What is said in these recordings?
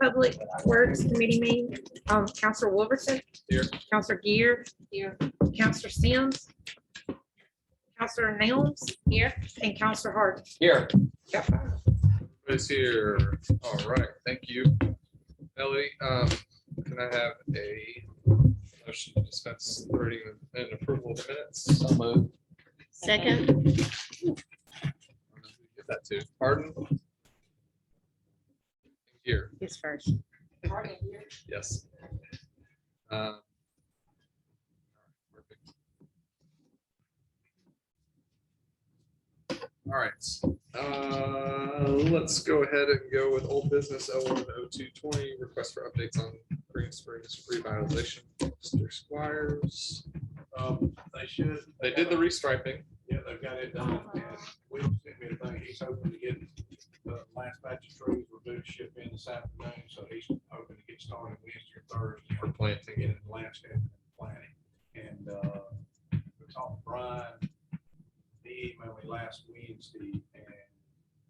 Public Works Committee meeting, Counselor Wolverton. Here. Counselor Gear. Here. Counselor Sims. Counselor Nelms. Here. And Counselor Hart. Here. Everybody's here. All right, thank you. Ellie, can I have a motion to dispense the reading and approval of the minutes? So moved. Second. Get that too. Pardon? Here, His first. yes. Perfect. All right, let's go ahead and go with old business L10220, request for updates on Green Springs revitalization. Mr. Squires. They did the restriping. Yeah, they've got it done, and Will sent me a thing, he's hoping to get the last batch of trees were due to ship in this afternoon, so he's hoping to get started Wednesday or Thursday For planting. get it landscaping and planting. And we talked to Brian, he emailed me last Wednesday, and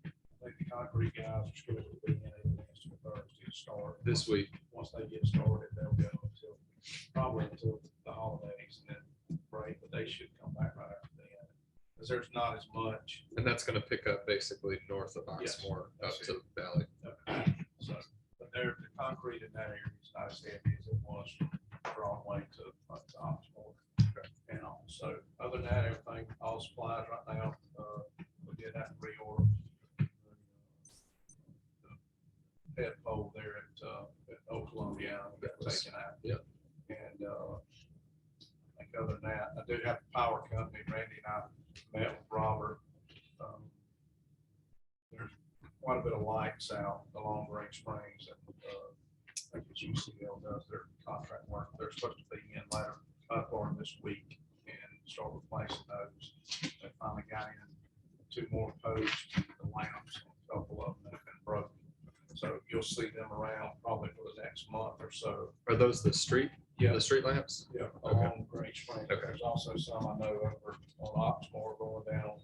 I think the concrete guys are scheduled to be in it Wednesday or Thursday to start. This week. Once they get started, they'll go until, probably until the holidays and then break, but they should come back right after that. Because there's not as much. And that's going to pick up basically north of Oxmoor up to the valley. So, but there, the concrete in that area is not as heavy as it was from Broadway to Oxmoor. And also, other than that, everything, all supplies right now, we did have to reorder the head pole there at Oak Columbia, got taken out. Yeah. And I think other than that, I do have the power company, Randy and I met with Robert. There's quite a bit of lights out along Green Springs, and I think the GCL does their contract work. They're supposed to be in later on this week and start replacing those. They finally got in 2 more posts, the lamps, a couple of them have been broken. So you'll see them around probably for the next month or so. Are those the street? Yeah. The street lamps? Yeah, Okay. along Green Springs. Okay. There's also some I know over on Oxmoor going down.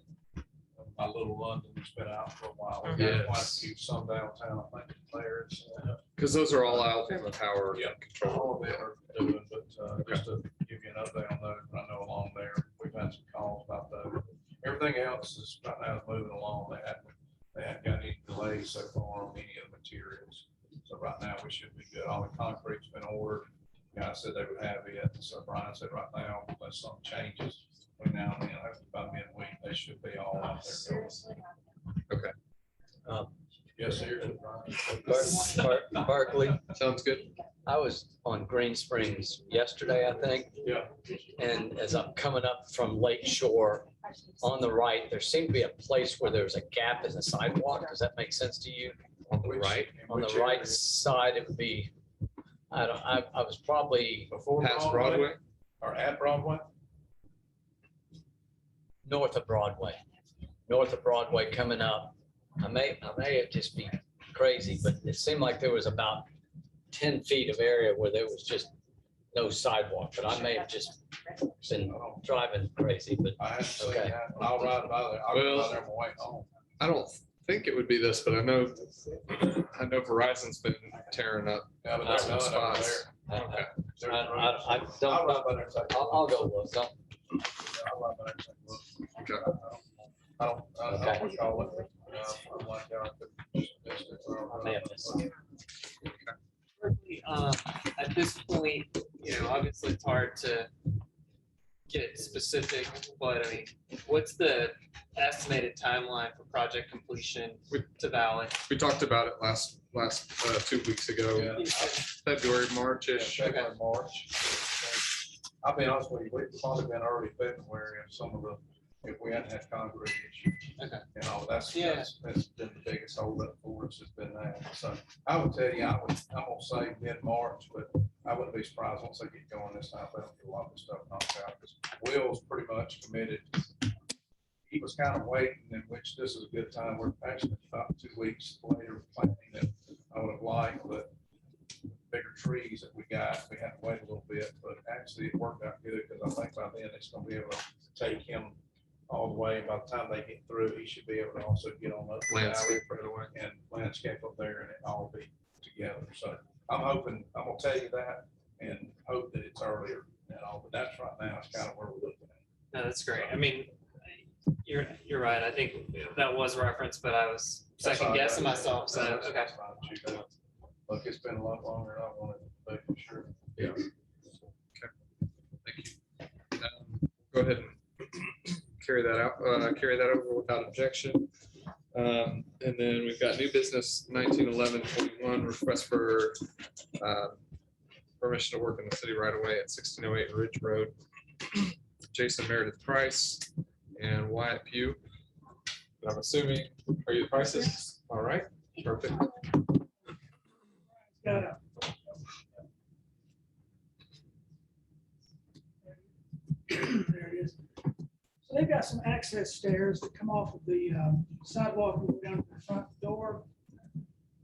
My little London's been out for a while. We've got quite a Yes. few, some downtown, I think, players. Because those are all Alabama Power Yeah, control. all of them are doing, but just to give you an update on those, I know along there, we've had some calls about those. Everything else is right now moving along. They haven't got any delays so far on any of the materials. So right now we should be good. All the concrete's been ordered. Guys said they would have it. So Brian said right now, unless something changes between now and then, hopefully by midweek, they should be all out there. Okay. Yes, sir. Barkley, Sounds good. I was on Green Springs yesterday, I think, Yeah. and as I'm coming up from Lake Shore, on the right, there seemed to be a place where there was a gap in the sidewalk. Does that make sense to you? On the right, On the right side, it would be, I was probably Before past Broadway. or at Broadway? north of Broadway. North of Broadway coming up. I may have just be crazy, but it seemed like there was about 10 feet of area where there was just no sidewalk, but I may have just been driving crazy, but I haven't seen Okay. that. I'll ride by there. I'll go by there on my way home. I don't think it would be this, but I know Verizon's been tearing up. Yeah, but there's some none over spots. there. Okay. There's I I'll don't, ride by there and take a look. I'll go look. I'll ride by there and take a look. Okay. I don't recall it. I'm like, I may have missed it. At this point, obviously it's hard to get specific, but I mean, what's the estimated timeline for project completion to Valley? We talked about it last 2 weeks ago, Yeah. February, March-ish. February, March. I'll be honest with you, we've probably been early February and some of the, if we hadn't had concrete issues. Okay. That's Yeah. been the biggest holdup for us, has been that. So I would tell you, I'm gonna say mid-March, but I wouldn't be surprised once they get going this time, they don't get a lot of stuff knocked out. Because Will's pretty much committed. He was kind of waiting, in which this is a good time. We're actually about 2 weeks later planting than I would have liked, but bigger trees that we got, we had to wait a little bit, but actually it worked out good because I think by then it's gonna be able to take him all the way. By the time they get through, he should be able to also get on up. the alley Landscape right away. And landscape up there and it all be together. So I'm hoping, I'm gonna tell you that and hope that it's earlier and all, but that's right now, it's kind of where we're looking at. No, that's great. I mean, you're right. I think that was referenced, but I was second guessing myself. So, okay. That's fine, shoot. Look, it's been a lot longer than I wanted to be, for sure. Yeah. Thank you. Go ahead and carry that out, carry that over without objection. And then we've got new business 1911-21 request for permission to work in the city right away at 1608 Ridge Road. Jason Meredith Price and Wyatt Pugh. I'm assuming, are you the Prices? All right, perfect. There it is. So they've got some access stairs that come off of the sidewalk and go down to the front door.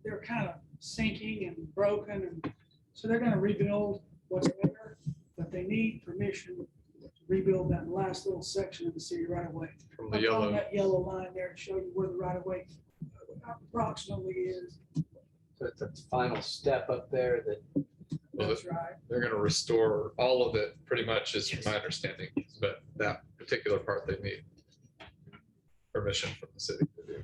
They're kind of sinking and broken, and so they're gonna rebuild what's there, but they need permission to rebuild that last little section of the city right away. From the On yellow, that yellow line there to show you where the right of way approximately is. So it's a final step up there that, Well, That's right. they're gonna restore all of it pretty much is my understanding, but that particular part they need permission from the city to do.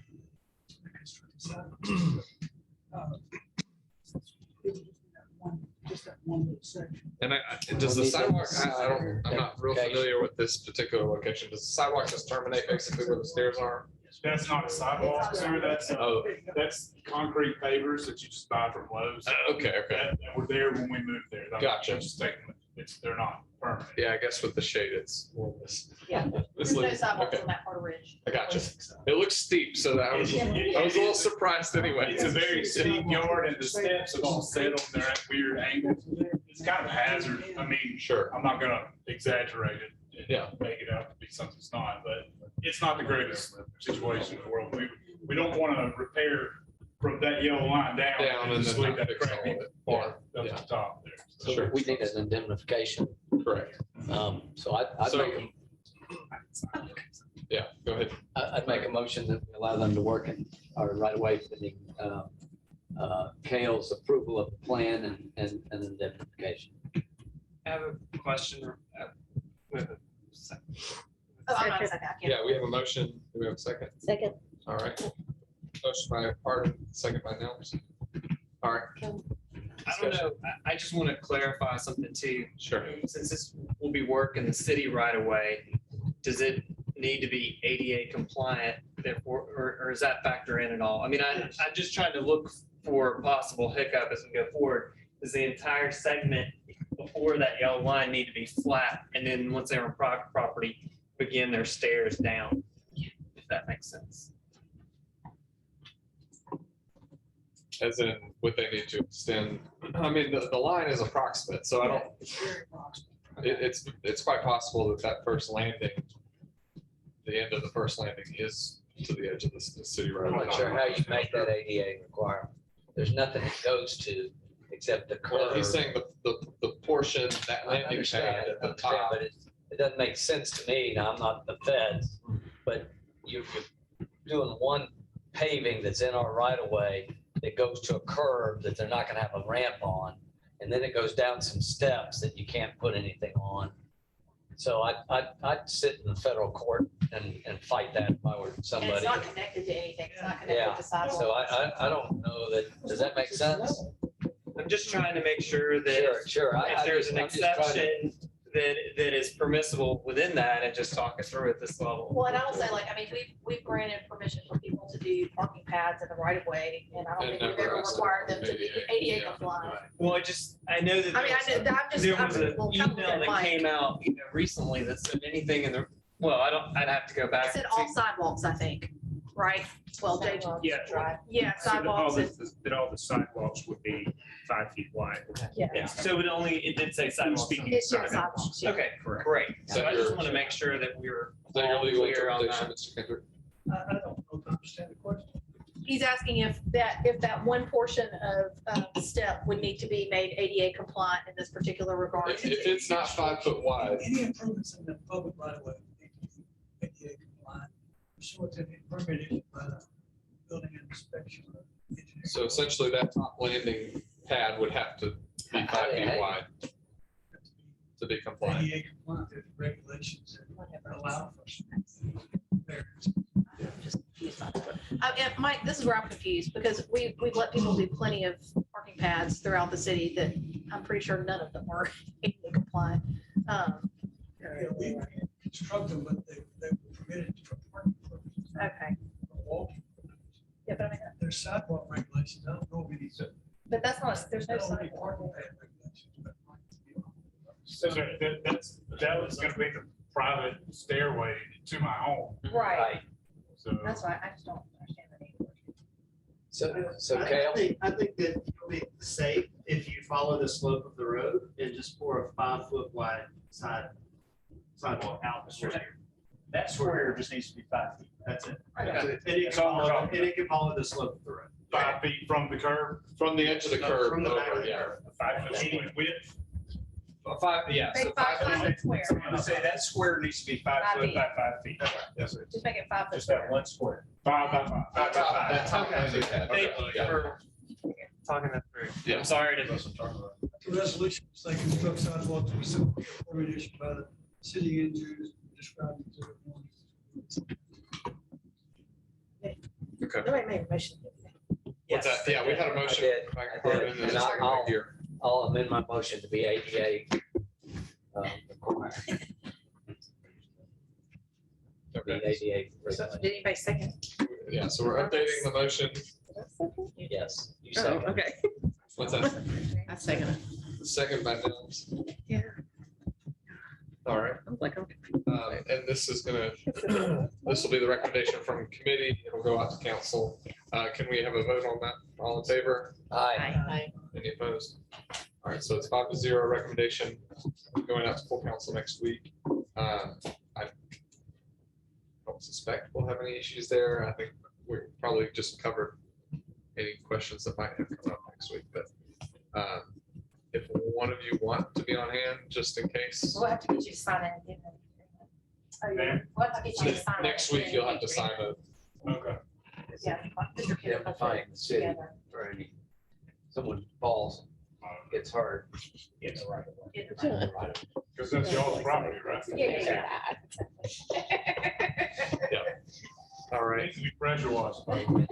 Just that one little section. And does the sidewalk, I'm not real familiar with this particular location. Does the sidewalk just terminate basically where the stairs are? That's not a sidewalk, sir. Oh, That's concrete pavers that you just buy from Lowe's. okay. That were there when we moved there. Gotcha. I'm just taking they're not permanent. Yeah, I guess with the shade, it's more Yeah, there's no sidewalks on that part of Ridge. I got you. It looks steep, so that I was a little surprised anyway. It's a very steep yard and the steps have all settled. They're at weird angles. It's kind of a hazard. I mean, Sure. I'm not gonna exaggerate it. And Yeah. make it out to be something it's not, but it's not the greatest situation in the world. We don't want to repair from that yellow line down. Down and just then leave not that fix all crappy of it. part up Yeah. at the top there. so Sure. we need an indemnification. Correct. So I'd So- make, Yeah, go ahead. I'd make a motion that we allow them to work in, or right away pending Kale's approval of the plan and indemnification. I have a question. With a second. Oh, I'm not a second. I can't. Yeah, we have a motion. Do we have a second? Second. All right. Motion by Pardon, second by Nels. All right, I don't know. I just want to clarify something too. sure. Since this will be work in the city right away, does it need to be ADA compliant therefore, or does that factor in at all? I mean, I'm just trying to look for a possible hiccup as we go forward. Does the entire segment before that yellow line need to be flat? And then once they're on private property, begin their stairs down, if that makes sense. As in, what they need to extend, I mean, the line is approximate, so I don't, It's very approximate. it's quite possible that that first landing, the end of the first landing is to the edge of the city right I'm away. not sure how you make that ADA requirement. There's nothing it goes to except the Well, curve. he's saying the portion, that I landing understand, pad at I the understand, top. but it doesn't make sense to me. Now, I'm not the feds, but you're doing one paving that's in our right of way that goes to a curb that they're not gonna have a ramp on. And then it goes down some steps that you can't put anything on. So I'd sit in the federal court and fight that if I were And it's somebody. not connected to anything. It's not Yeah, connected to sidewalks. so I don't know that, does that make sense? I'm just trying to make sure that Sure. if there's an I'm just trying to- exception that is permissible within that, and just talk it through at this level. Well, and I will say, like, I mean, we've granted permission for people to do parking pads in the right of way, and I don't And think we've never ever asked them required them to be ADA yeah. compliant. Well, I know that. I mean, I'm just, There was an well, email come with it, that Mike. came out, recently that said anything in the, well, I'd have to go back. It said and all see. sidewalks, I think, right? Well, JJ, Yeah. yeah, sidewalks. That all the sidewalks would be 5 feet wide. Yeah, so it did say sidewalks. Speaking It's just sidewalks, yeah. Okay, Correct. great. Is So that I just your- want to make sure that we're Is that your all legal clear on interpretation, that. Mr. Kendrick? I don't know if I understand the question. He's asking if that one portion of step would need to be made ADA compliant in this particular regard. If it's not 5 foot wide, Any improvements in the public right of way. ADA compliant. pursuant to the permit issued by the building inspection. engineer. So essentially that top landing pad would have to be 5 feet wide to be compliant. ADA compliant with regulations that allow for. variance. Mike, this is where I'm confused because we've let people do plenty of parking pads throughout the city that I'm pretty sure none of them were ADA compliant. Yeah, we construct them, but they were permitted for parking purposes. Okay. for walking. Yeah, but I mean, There's sidewalk regulations. I don't know if any. but that's not, there's I no don't know any sidewalk. parking pad regulations, but. So that was gonna be the private stairway to my home, Right, so. that's why I just don't understand the need. So I Kale, think that you'll be safe if you follow the slope of the road and just pour a 5-foot wide sidewalk out the street. That square just needs to be 5 feet. That's it. Okay. And it That's can all we're follow, talking and it can follow the slope of the road. 5 feet from the curb, From the edge of the curb From the back of over, the yeah. curb. 5 feet width. Say 5 foot square. I say that square needs to be 5 5 foot feet. by 5 feet. Yes, sir. Just make it 5 foot Just that square. one square. 5 by 5. That top, that top Okay. landing pad. Thank Okay, you yeah. for talking that through. Yeah. I'm sorry to. The resolution, is they construct sidewalks pursuant to the permit issued by the city engineers described in exhibit 1. Nobody made a motion. What's that? Yeah, we had a motion. did. back I and did. forth, and then And a second I'll- back here. I'll amend my motion to be ADA. Required. Okay. ADA. Did anybody second? Yeah, so we're updating the motion. Yes, you Oh, said. okay. What's that? I second it. Second by Nels. Yeah. All right. I was like, okay. And this is gonna, this will be the recommendation from committee. It'll go out to council. Can we have a vote on that? All in favor? Aye. Any opposed? All right, so it's 5-0 recommendation going out to full council next week. I don't suspect we'll have any issues there. I think we're probably just covered any questions that might have come up next week, but if one of you want to be on hand, just in case. We'll have to get you to sign it. Ma'am? We'll have to get you to sign it. Next week, you'll have to sign a, Okay. Yeah. put your Yeah, kid up fine. City. together. For any, someone falls, it's hard. Get the right of way. Get the right of way. Because that's y'all's property, right? Yeah. all right. Needs to be pressure washed. I mean,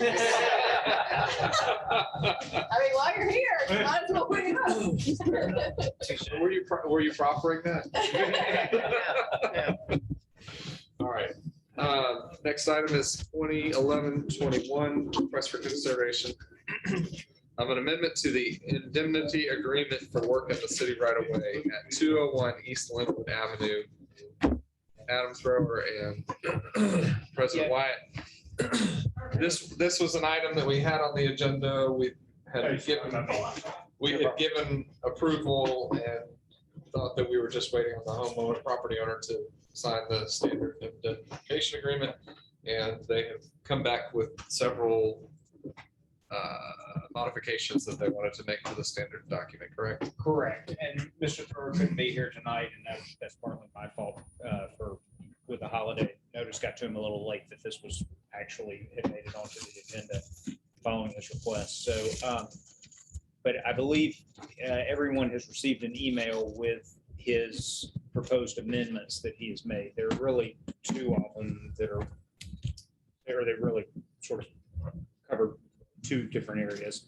while you're here, you might as well bring it up. Were you proffering that? All right. Next item is 2011-21 request for consideration of an amendment to the indemnity agreement for work at the city right of way at 201 East Linwood Avenue. Adam Thrower and President Wyatt. This was an item that we had on the agenda. We had given approval and thought that we were just waiting on the homeowner, property owner to sign the standard indemnification agreement. And they have come back with several modifications that they wanted to make to the standard document, correct? Correct. And Mr. Thrower couldn't be here tonight, and that's partly my fault with the holiday. Notice got to him a little late that this was actually had made it onto the agenda following this request. So, but I believe everyone has received an email with his proposed amendments that he has made. There are really two of them that are, they really sort of cover two different areas.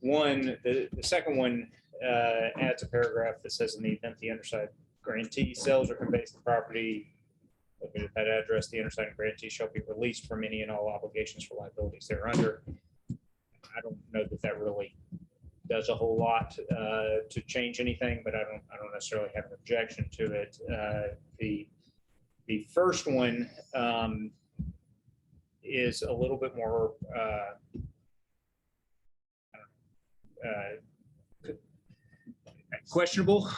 One, the second one adds a paragraph that says in the event the undersigned grantee sells or conveys the property located at that address, the undersigned grantee shall be released from any and all obligations for liabilities thereunder. I don't know that that really does a whole lot to change anything, but I don't necessarily have an objection to it. The first one is a little bit more questionable.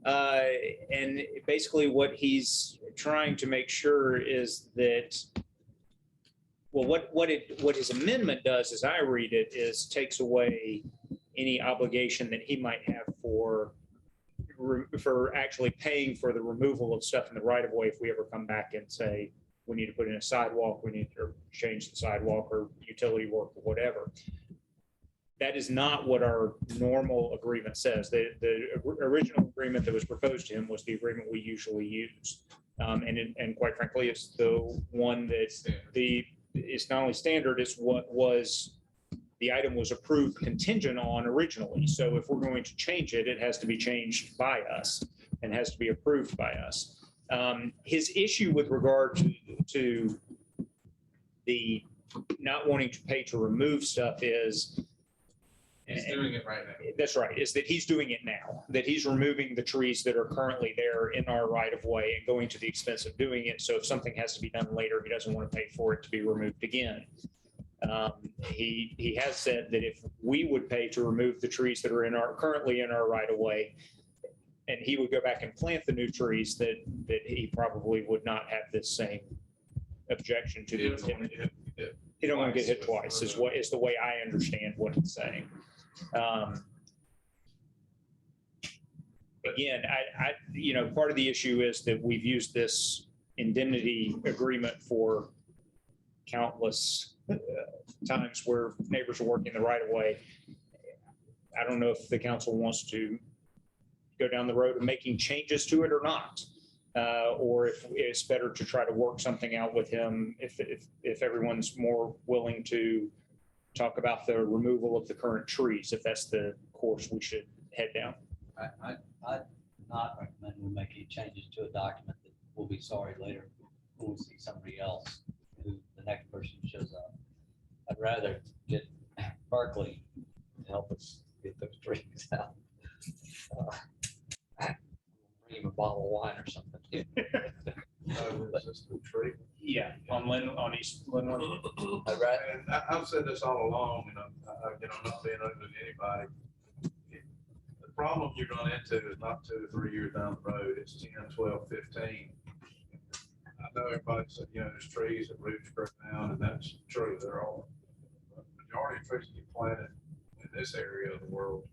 And basically what he's trying to make sure is that, well, what his amendment does, as I read it, is takes away any obligation that he might have for actually paying for the removal of stuff in the right of way if we ever come back and say, we need to put in a sidewalk, we need to change the sidewalk or utility work or whatever. That is not what our normal agreement says. The original agreement that was proposed to him was the agreement we usually use. And quite frankly, it's the one that's it's not only standard, it's what was, the item was approved contingent on originally. So if we're going to change it, it has to be changed by us and has to be approved by us. His issue with regard to the not wanting to pay to remove stuff is, He's doing it right now. that's right, is that he's doing it now, that he's removing the trees that are currently there in our right of way and going to the expense of doing it. So if something has to be done later, he doesn't want to pay for it to be removed again. He has said that if we would pay to remove the trees that are currently in our right of way, and he would go back and plant the new trees, that he probably would not have this same objection to. He doesn't want to get hit He don't want to get hit twice twice, is the way I understand what he's saying. Again, part of the issue is that we've used this indemnity agreement for countless times where neighbors are working the right of way. I don't know if the council wants to go down the road of making changes to it or not. Or if it's better to try to work something out with him, if everyone's more willing to talk about the removal of the current trees, if that's the course we should head down. I'd not recommend we make any changes to a document that we'll be sorry later when we see somebody else who the next person shows up. I'd rather get Berkeley to help us get those trees out. Bring him a bottle of wine or something. Yeah, on East Linwood. I'd rather, And I've said this all along, and I'm not being ugly to anybody. The problem you run into is not 2 or 3 years down the road, it's 10, 12, 15. I know everybody said, there's trees that roots grow down, and that's true, they're all. But the majority of trees get planted in this area of the world.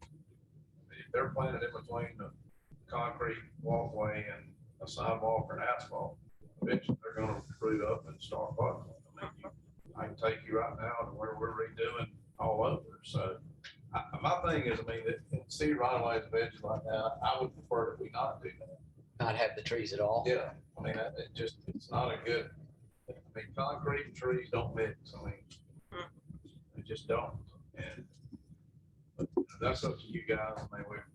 If they're planted in between the concrete walkway and a sidewalk or an asphalt, eventually they're gonna root up and start budding. I can take you right now to where we're redoing all over, so. My thing is, that city right of ways of edges like that, I would prefer that we not do that. not have the trees at all. Yeah, it's not a good, concrete and trees don't mix, they just don't. And but that's up to you guys,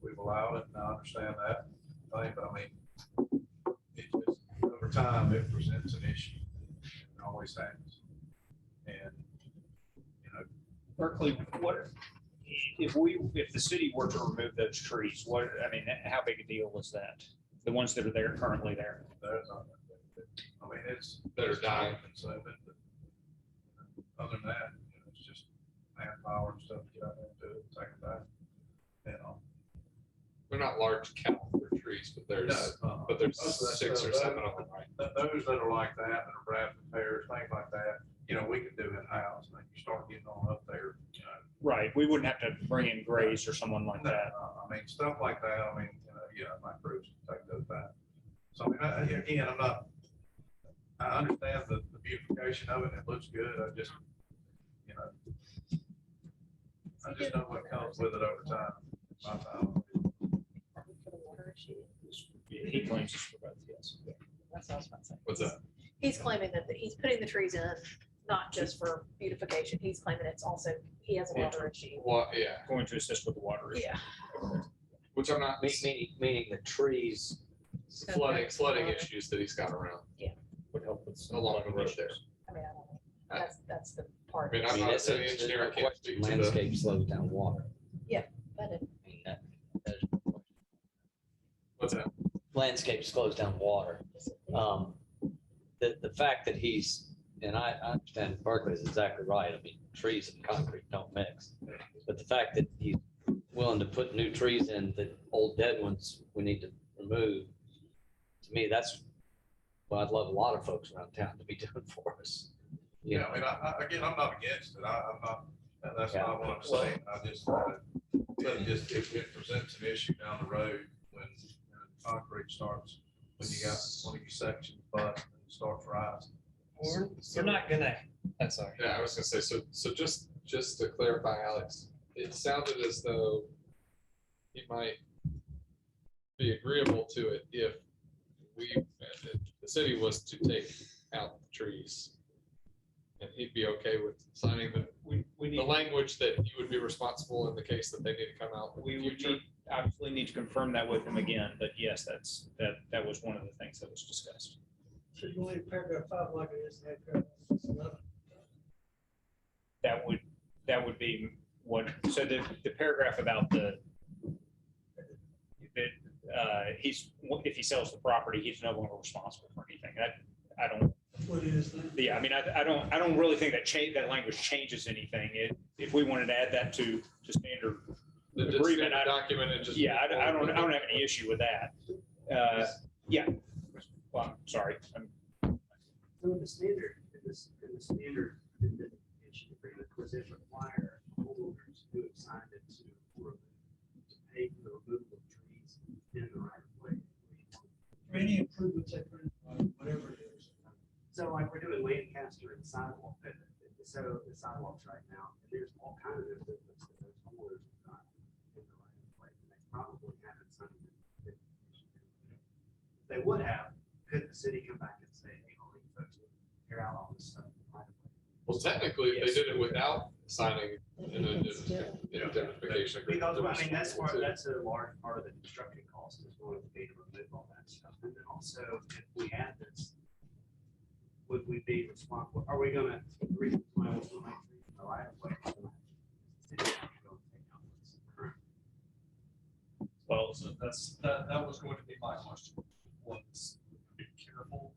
we've allowed it, and I understand that. But it just, over time, it presents an issue, it always has. And, Berkeley, if the city were to remove those trees, how big a deal is that? The ones that are there, currently there? there's not, it's. That are dying. Consuming, but other than that, it's just manpower and stuff, to get out there and do it, take it back. They're not large caliber trees, but there's Most of that 6 or stuff, 7 of them, right? Those that are like that are rapid repairs, things like that, we can do in-house, and you start getting on up there, Right, we wouldn't have to bring in Grays or someone like that. Stuff like that, my crews can take those back. So, again, I understand the beautification of it, and it looks good, I just know what comes with it over time. My time. He claims it's for both, yes. That's what I was about to say. What's that? He's claiming that he's putting the trees in, not just for beautification. He's claiming it's also, he has a water issue. Well, yeah, Going to assist with the water issue. Yeah. which I'm not, Meaning the trees. flooding issues that he's got around Would help with some along the road there. I mean, I don't know. That's the part. I mean, I'm not a city engineer, I can't speak to the, Landscape slows down water. But it- I mean, that is- what's that? landscape slows down water. The fact that he's, and I understand Berkeley is exactly right. Trees and concrete don't mix. But the fact that he's willing to put new trees in, the old dead ones we need to remove, to me, that's what I'd love a lot of folks around town to be doing for us. I'm not against it, I'm not, that's Yeah. not what I'm saying, it presents an issue down the road when concrete starts, when you got one of your sections, but it starts rising. We're not gonna, I'm sorry. Yeah, I was gonna say, so just to clarify, Alex, it sounded as though he might be agreeable to it if the city was to take out the trees. And he'd be okay with signing We the need, language that he would be responsible in the case that they need to come out in we the would future. obviously need to confirm that with him again, but yes, that was one of the things that was discussed. So you want paragraph 5 like it is, and paragraph 11. That would be what, so the paragraph about if he sells the property, he's no longer responsible for anything. I don't, What is that? yeah, I mean, I don't really think that language changes anything. If we wanted to add that to standard The agreement, standard document and just. yeah, I don't have any issue with that. Yeah. Well, I'm sorry. So in the standard, in the standard indemnification agreement, was it require homeowners who have signed it to pay for the removal of trees in the right of way? For any improvements they put in, whatever it is. So like we're doing Lancaster and sidewalk, set up the sidewalks right now, and there's all kinds of improvements that those homeowners have done in the right of way, and they probably haven't signed it. If they would have, could the city come back and say, hey, all you folks tear out all this stuff in the right of way? Well, technically, they Yes. did it without signing an indemnification agreement. Because, They're I mean, that's responsible that's too. a large part of the construction cost is going to be to remove all that stuff. And then also, if we add this, would we be responsible? Are we gonna, the reason why we're going to make the right of way? Well, so that was going to be my question, was be careful.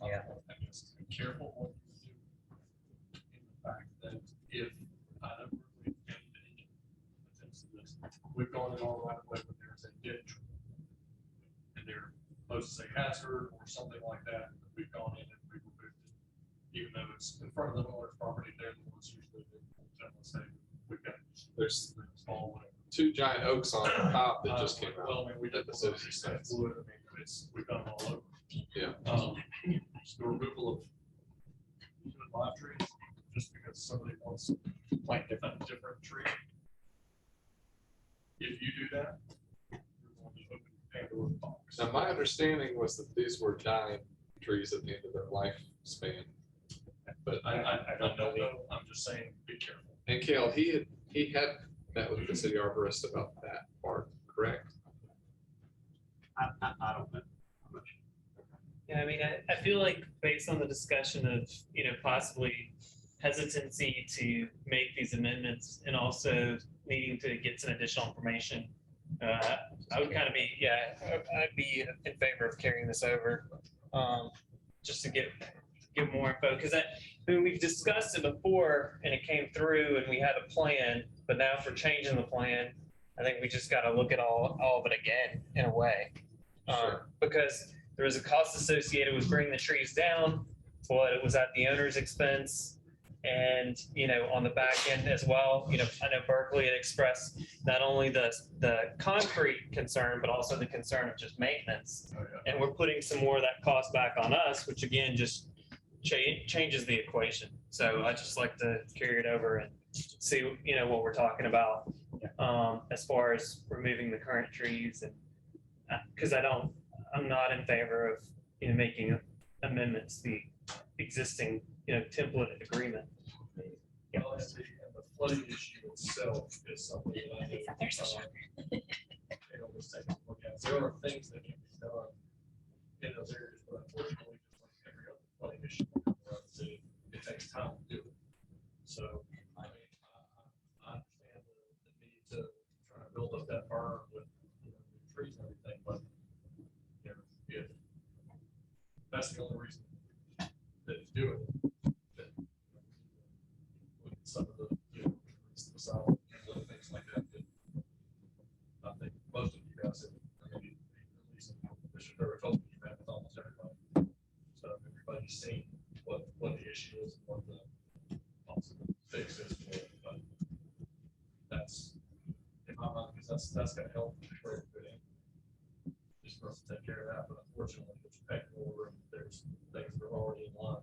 Yeah. I guess, be careful what you do. In the fact that if, I know we've gone in all right of way when there's a ditch. And they're supposed to say hazard or something like that, we've gone in and we removed it. Even though it's in front of the owner's property, they're the ones usually say, we've got There's small whatever. 2 giant oaks on the top that just came Well, out. I mean, we at did the the city city sites. wood, I mean, we've done it all over. Yeah. The removal of live trees, just because somebody wants to plant different tree. If you do that, you're going to open Pandora's box. Now, my understanding was that these were dying trees at the end of their lifespan. But I don't know, I'm just saying, be careful. and Kale, he had met with the city arborist about that part, correct? I don't know. I'm not sure. Yeah, I mean, I feel like based on the discussion of, possibly hesitancy to make these amendments and also needing to get some additional information, I would kind of be, I'd be in favor of carrying this over, just to get more info. Because we've discussed it before and it came through and we had a plan, but now if we're changing the plan, I think we just got to look at all of it again in a way. Sure. Because there was a cost associated with bringing the trees down, but it was at the owner's expense. And, on the back end as well, I know Berkeley had expressed not only the concrete concern, but also the concern of just maintenance. Oh, yeah. And we're putting some more of that cost back on us, which again, just changes the equation. So I just like to carry it over and see, what we're talking about, as far as removing the current trees. And because I'm not in favor of, making amendments to the existing, template agreement. Well, and the flooding issue itself is something that I know. They always take a look at. There are things that can be done in those areas, but unfortunately, just like every other flooding issue, it takes time to do it. So, I mean, I understand the need to try to build up that berm with, new trees and everything, but if that's the only reason that you do it, then look at some of the, the south, little things like that. I think most of you guys have, maybe at least Mr. Turner told me you met with almost everybody. So everybody's seen what the issue is and what the possible fix is for it. But that's, in my mind, because that's gonna help for everybody. Just for us to take care of that, but unfortunately, it's pecking over and there's things that are already in line.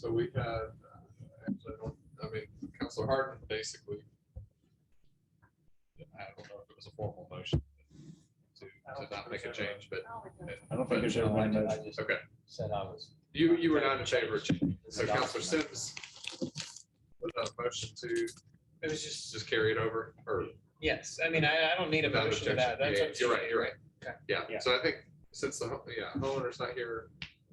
So we had, actually, I mean, Counselor Harden basically, I don't know if it was a formal motion to not make a change, but, I don't think there's ever No, I been a did- I motion. just okay. said I was. You were not in favor of changing. So Counselor Sims with a motion to It was just, carry it over, or yes, I mean, I don't need a without motion to objection? that. That's Yeah, up to you're you. right, you're right. Okay. Yeah, Yeah. so I think since the, homeowner's not here,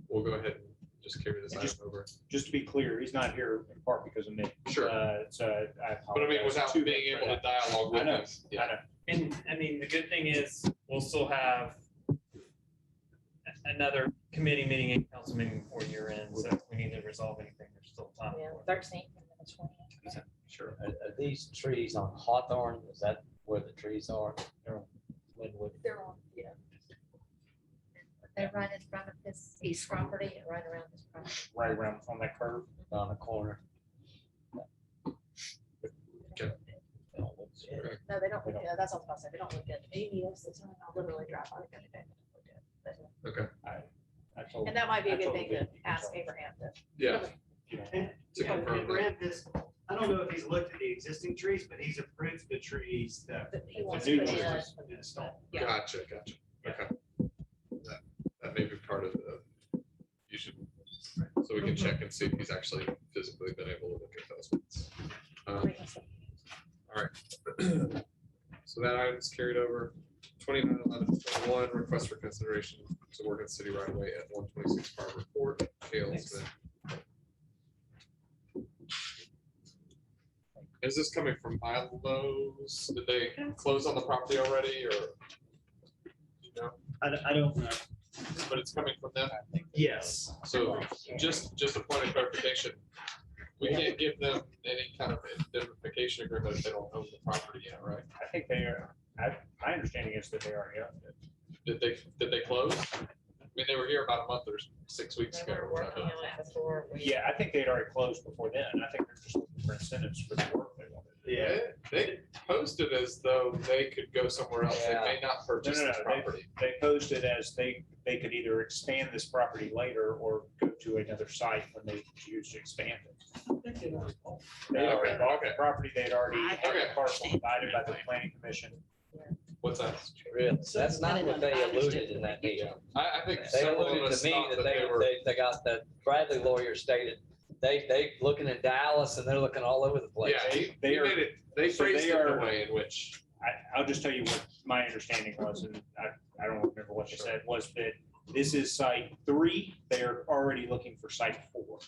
we'll go ahead and just carry this And item over. Just to be clear, he's not here in part because of me. Sure. So I apologize. But I mean, without to him being for able to that. dialogue I with know, him. I Yeah, know. And I mean, the good thing is we'll still have another committee meeting and council meeting before year end. So if we need to resolve anything, there's still time. Yeah, for it. 13th and then the 20th. sure. Are these trees on Hawthorne? Is that where the trees are? They're on Linwood. They're on, yeah. They're right in front of this east property, and right around this property. Right around on that curve. On the corner. No, they don't, look good. That's all I was saying. They don't look good. Maybe most of the time I'll literally drive by the other day. They don't look good. Okay, I told And that might be a I good told thing him to ask Abraham to. yeah, you know, And To confirm and Brad, this, I don't know if he's looked at the existing trees, but he's approved the trees that. That he wants to to put put in. in. Installed. Yeah. gotcha. Okay. That may be part of the, you should, so we can check and see if he's actually physically been able to look at those ones. All right. So that item's carried over. 291121, request for consideration to work in city right away at 126 Barber Court, Kale Smith. Is this coming from Milo's? Did they close on the property already, or? You know, I don't know. but it's coming from them. Yes. So just a point of clarification, we can't give them any kind of indemnification agreement if they don't own the property yet, right? I think they are, my understanding is that they already owned it. Did they close? I mean, they were here about a month or 6 weeks They ago. were or working whatever. on it before we. Yeah, I think they'd already closed before then. I think they're just looking for incentives for the work they wanted. Yeah. They posted as though they could go somewhere else. They Yeah. may not purchase No, no, this no, property. They posed it as they could either expand this property later or go to another site when they choose to expand it. They already bought the property. They'd already had Okay. a parcel divided by the planning commission. What's that? Really? That's not what they alluded in that meeting. I think They several of alluded us to me thought that that they were. they got, the Bradley lawyer stated, they looking in Dallas and they're looking all over the place. Yeah, They he are- made it, they so phrased they it in are- a way in which, I'll just tell you what my understanding was, and I don't remember what they said, was that this is site 3. They're already looking for site 4.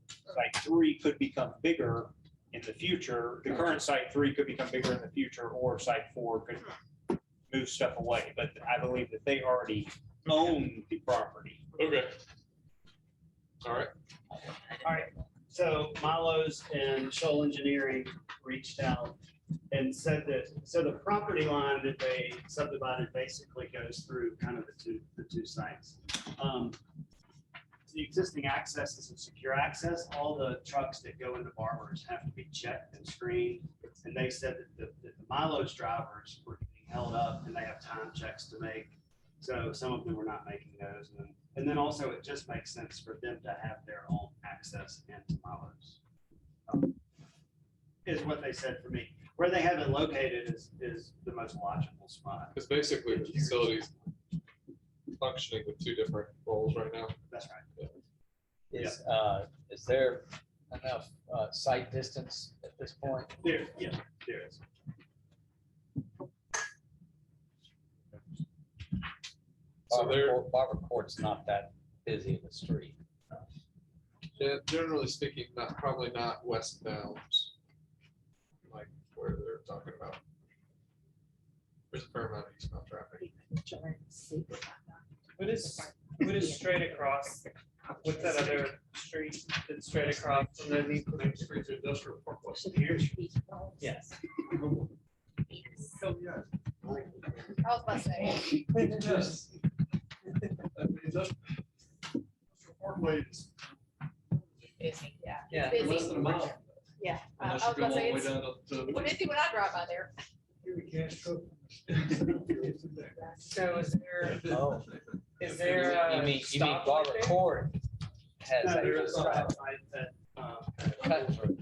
Site 3 could become bigger in the future. The current site 3 could become bigger in the future, or site 4 could move stuff away. But I believe that they already own the property. okay. All right, All right, so Milo's and Shoal Engineering reached out and said that, so the property line that they subdivided basically goes through kind of the two sites. The existing access is a secure access. All the trucks that go into Barbers have to be checked and screened. And they said that the Milo's drivers were getting held up and they have time checks to make. So some of them were not making those. And then also it just makes sense for them to have their own access into Milo's. Is what they said for me. Where they have it located is the most logical spot. because basically the facility's functioning with 2 different roles right now. That's right. Is there enough site distance at this point? There is. So they're, Barber Court's not that busy in the street. yeah, generally speaking, probably not westbound, like where they're talking about. There's a fair amount of eastbound traffic. What is straight across? What's that other street that's straight across from the Lee? Street to Industrial Park West. Yes. I was about to say. Busy, yeah. Yeah. Busy. Less than a mile. Yeah. I was Unless you about go to all say, the way it's down to. busy when I drive by there. So Oh, is there you a mean stop right Barber there? Court has No, that there is a traffic? site that Cut through.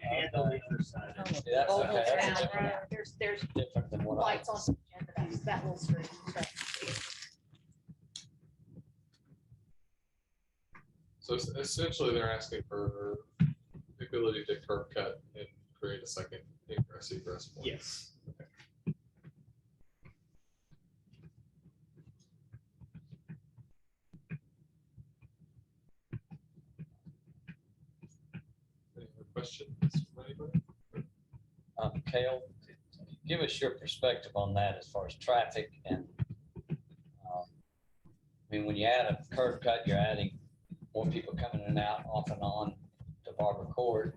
And on the other side. Yeah, that's okay. That's different, There's different than what I. lights on the end of that little street. So essentially, they're asking for the ability to curb cut and create a second ingress egress point. Yes. Any other questions from anybody? Kale, give us your perspective on that as far as traffic and, I mean, when you add a curb cut, you're adding more people coming in and out off and on to Barber Court.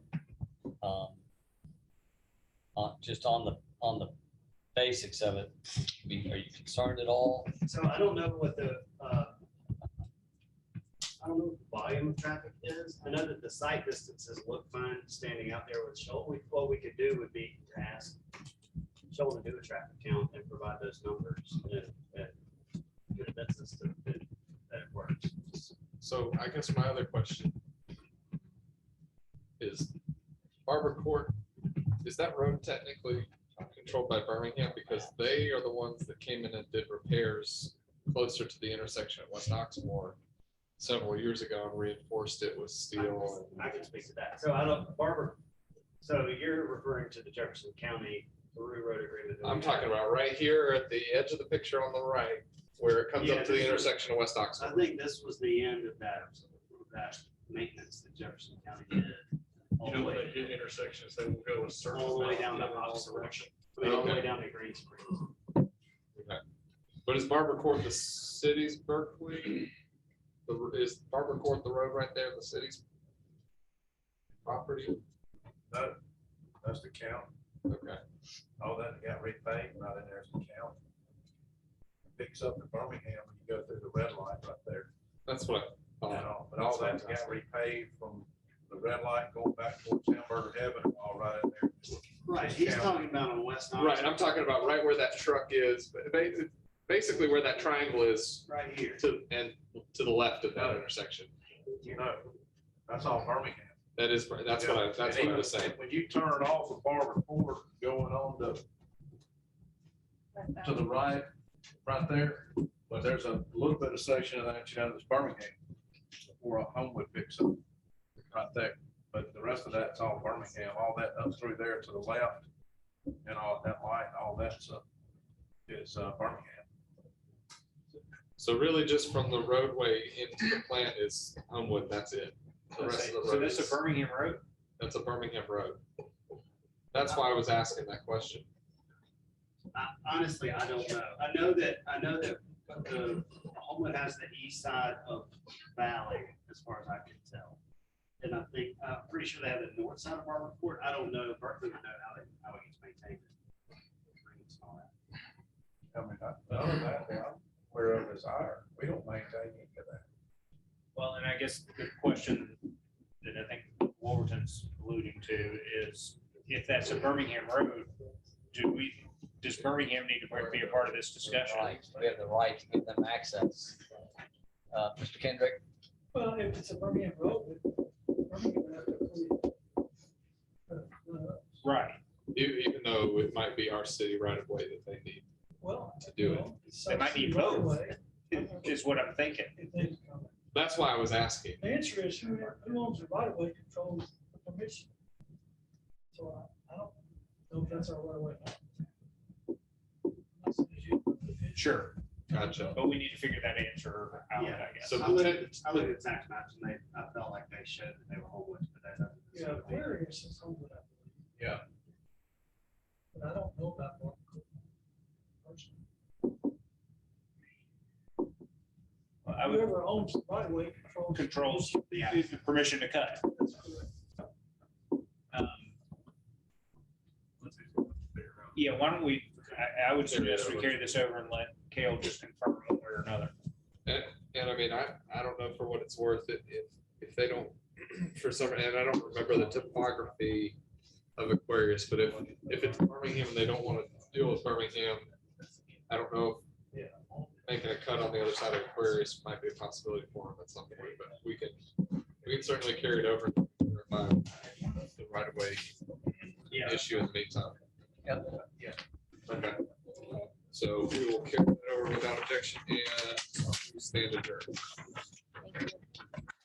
Just on the basics of it, are you concerned at all? So I don't know what the, I don't know what the volume of traffic is. I know that the sight distances look fine standing out there with Shoal. What we could do would be to ask Shoal to do a traffic count and provide those numbers and convince us that it works. So I guess my other question is Barber Court, is that road technically controlled by Birmingham? Because they are the ones that came in and did repairs closer to the intersection at West Oxmoor several years ago and reinforced it with steel. I can speak to that. So I don't, Barbara, so you're referring to the Jefferson County Peru Road Agreement. that we I'm talking have. about right here at the edge of the picture on the right, where it comes up to the intersection of West I Oxmoor. think this was the end of that maintenance that Jefferson County did. All the way, intersections, they will go a certain. all the way down amount the in all opposite directions. direction. I mean, all the way down to Green Springs. Okay. But is Barber Court the city's Berkeley? Is Barber Court the road right there, the city's property? No, that's the count. Okay. All that got repaved, right in there's the count. Picks up in Birmingham when you go through the red light right there. That's what I And thought. all, but all that's got repaved from the red light going back towards Hamburger Heaven, all right in there. Right, he's talking about on West Knox. Right, I'm talking about right where that truck is, but basically where that triangle is Right here. to the left of that intersection. You know, that's all Birmingham. That's what I was saying. When you turn off of Barber Court going on to the right there, but there's a little bit of section of that, you know, that's Birmingham before Homewood picks up right there. But the rest of that's all Birmingham, all that up through there to the left and all that light, all that stuff is Birmingham. So really just from the roadway into the plant is Homewood, that's it. The rest of the So road that's a is- Birmingham road? That's a Birmingham road. That's why I was asking that question. Honestly, I don't know. I know that the Homewood has the east side of Valley, as far as I can tell. And I'm pretty sure they have the north side of Barber Court. I don't know, Berkeley would know how it gets maintained. I mean, none of that, we're a desire. We don't maintain any of that. Well, and I guess the question that I think Wolverton's alluding to is, if that's a Birmingham road, does Birmingham need to be a part of this discussion? Right, we have the right to give them access. Mr. Kendrick? Well, if it's a Birmingham road, Birmingham would have to approve it. Right, Even though it might be our city right of way that they need. Well. To do it. They might need both. is what I'm thinking. That's why I was asking. The answer is who owns the right of way controls the permission. So I don't know if that's our right of way. Sure, Gotcha. but we need to figure that answer out, Yeah. I guess. So I looked at tax maps and I felt like they showed that they were Homewood, but that doesn't. Yeah, Aquarius is Homewood, I believe. Yeah. But I don't know about North Dakota personally. I would Whoever owns the right of way controls the permission to cut. That's correct. Yeah, why don't we, I would suggest we carry this over and let Kale just confirm one way or another. And I mean, I don't know for what it's worth, if they don't, for some, and I don't remember the topography of Aquarius, but if it's Birmingham and they don't want to deal with Birmingham, I don't know if making a that cut on the other side of Aquarius might be a possibility for them at some point, but we can certainly carry it over and verify the right of way issue in the meantime. Yep. Okay. So we will carry it over without objection and we stand adjourned. Thank you.